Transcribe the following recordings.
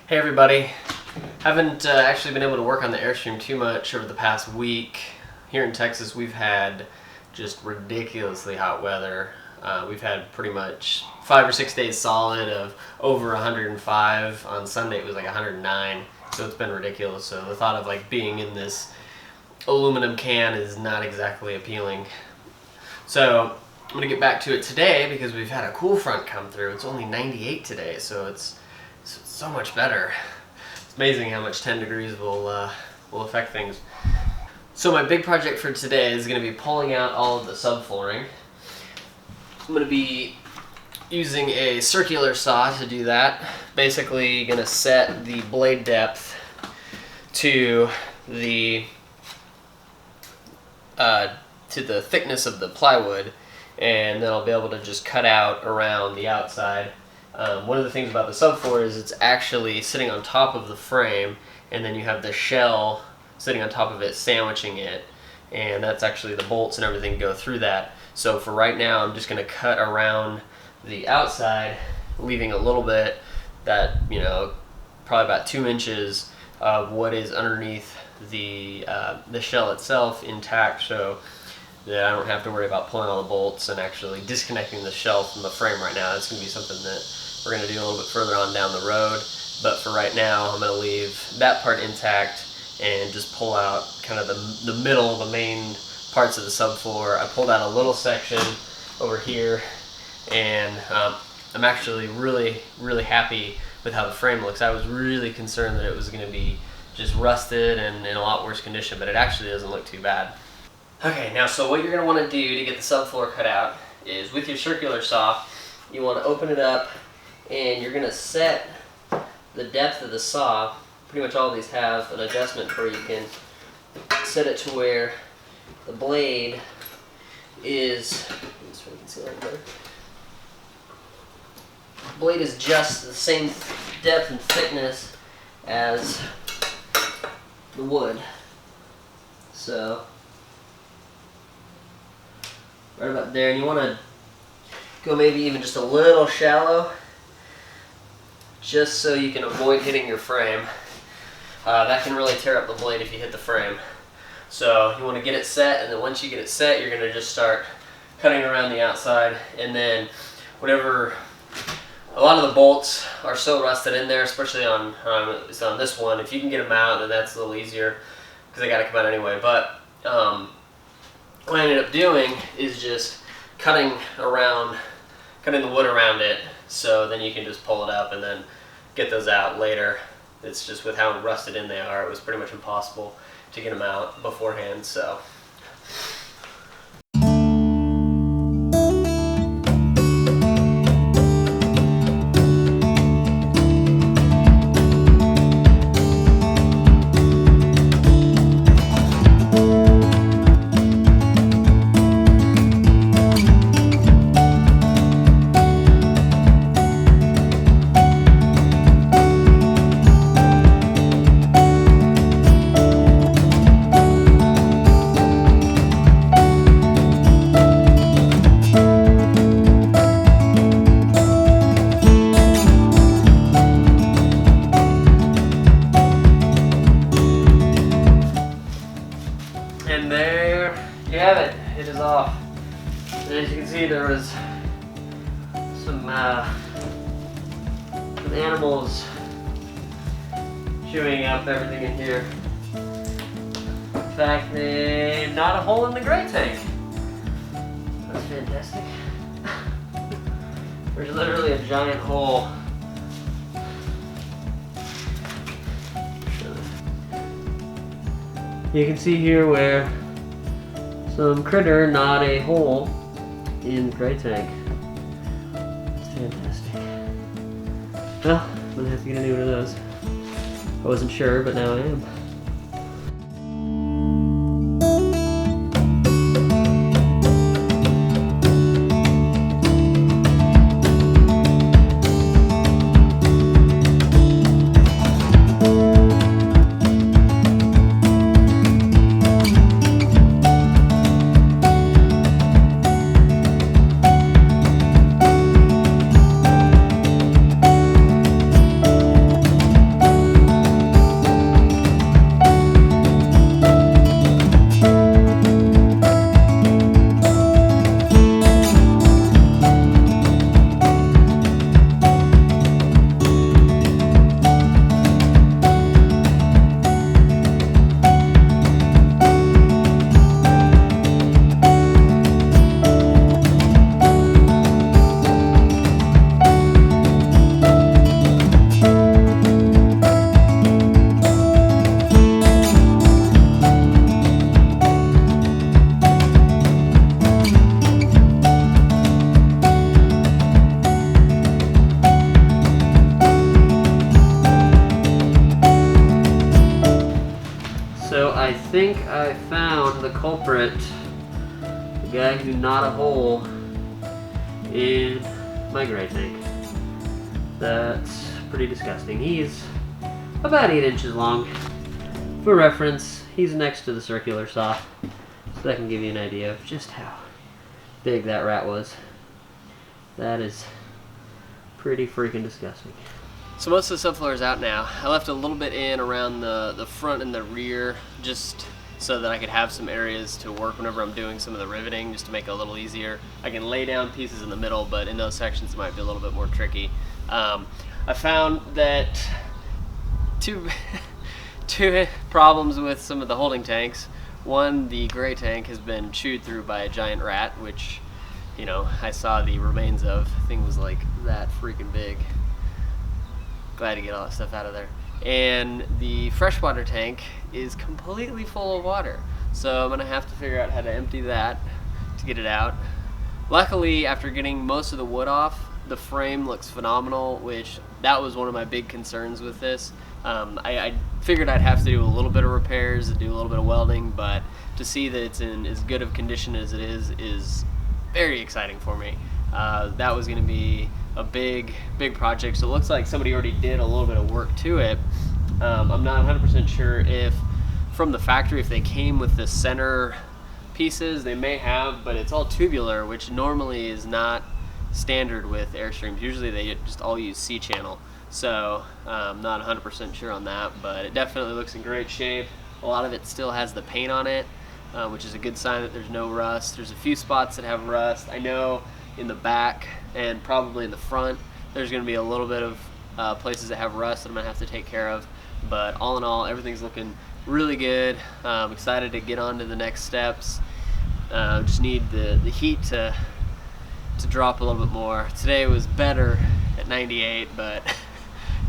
Hey everybody. Haven't actually been able to work on the Airstream too much over the past week. Here in Texas we've had just ridiculously hot weather. We've had pretty much 5 or 6 days solid of over 105. On Sunday it was like 109, so it's been ridiculous. So the thought of like being in this aluminum can is not exactly appealing. So I'm going to get back to it today because we've had a cool front come through. It's only 98 today, so it's so much better. It's amazing how much 10 degrees will affect things. So my big project for today is going to be pulling out all of the subflooring. I'm going to be using a circular saw to do that. Basically going to set the blade depth to the thickness of the plywood, and then I'll be able to just cut out around the outside. One of the things about the subfloor is it's actually sitting on top of the frame, and then you have the shell sitting on top of it sandwiching it, and that's actually the bolts and everything go through that. So for right now I'm just going to cut around the outside, leaving a little bit that, you know, probably about 2 inches of what is underneath the shell itself intact, so that I don't have to worry about pulling all the bolts and actually disconnecting the shell from the frame right now. That's going to be something that we're going to do a little bit further on down the road, but for right now I'm going to leave that part intact and just pull out kind of the middle, the main parts of the subfloor. I pulled out a little section over here, and I'm actually really happy with how the frame looks. I was really concerned that it was going to be just rusted and in a lot worse condition, but it actually doesn't look too bad. Okay, now so what you're going to want to do to get the subfloor cut out is with your circular saw, you want to open it up and you're going to set the depth of the saw. Pretty much all of these have an adjustment where you can set it to where the blade is, so you can see that better. The blade is just the same depth and thickness as the wood. So right about there, and you want to go maybe even just a little shallow, just so you can avoid hitting your frame. That can really tear up the blade if you hit the frame. So you want to get it set, and then once you get it set, you're going to just start cutting around the outside, and then whatever. A lot of the bolts are so rusted in there, especially on this one. If you can get them out, then that's a little easier because they got to come out anyway. But what I ended up doing is just cutting the wood around it, so then you can just pull it up and then get those out later. It's just with how rusted in they are, it was pretty much impossible to get them out beforehand. So. And there you have it. It is off. And as you can see, there was some animals chewing up everything in here. In fact, they gnawed a hole in the gray tank. That's fantastic. There's literally a giant hole. You can see here where some critter gnawed a hole in the gray tank. It's fantastic. Well, I'm gonna have to get a new one of those. I wasn't sure, but now I am. I think I found the culprit, the guy who gnawed a hole in my gray tank. That's pretty disgusting. He's about 8 inches long. For reference, he's next to the circular saw, so that can give you an idea of just how big that rat was. That is pretty freaking disgusting. So most of the subfloor is out now. I left a little bit in around the front and the rear just so that I could have some areas to work whenever I'm doing some of the riveting, just to make it a little easier. I can lay down pieces in the middle, but in those sections it might be a little bit more tricky. I found that two problems with some of the holding tanks. One, the gray tank has been chewed through by a giant rat, which, you know, I saw the remains of. The thing was like that freaking big. Glad to get all that stuff out of there. And the freshwater tank is completely full of water, so I'm gonna have to figure out how to empty that to get it out. Luckily, after getting most of the wood off, the frame looks phenomenal, which that was one of my big concerns with this. I figured I'd have to do a little bit of repairs, do a little bit of welding, but to see that it's in as good of condition as it is very exciting for me. That was going to be a big project, so it looks like somebody already did a little bit of work to it. I'm not 100% sure if from the factory, if they came with the center pieces. They may have, but it's all tubular, which normally is not standard with Airstreams. Usually they just all use C-channel, so I'm not 100% sure on that, but it definitely looks in great shape. A lot of it still has the paint on it, which is a good sign that there's no rust. There's a few spots that have rust. I know in the back and probably in the front there's going to be a little bit of places that have rust that I'm going to have to take care of, but all in all everything's looking really good. I'm excited to get on to the next steps. Just need the heat to drop a little bit more. Today was better at 98, but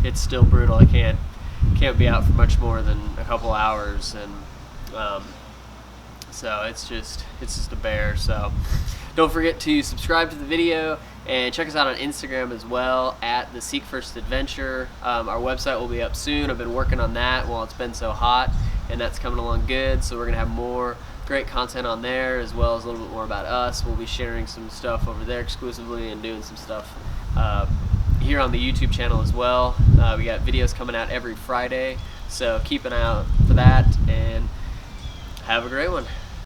it's still brutal. I can't be out for much more than a couple hours, and so it's just a bear. So don't forget to subscribe to the video and check us out on Instagram as well at the Seek First Adventure. Our website will be up soon. I've been working on that while it's been so hot, and that's coming along good. So we're gonna have more great content on there, as well as a little bit more about us. We'll be sharing some stuff over there exclusively and doing some stuff here on the YouTube channel as well. We got videos coming out every Friday, so keep an eye out for that, and have a great one.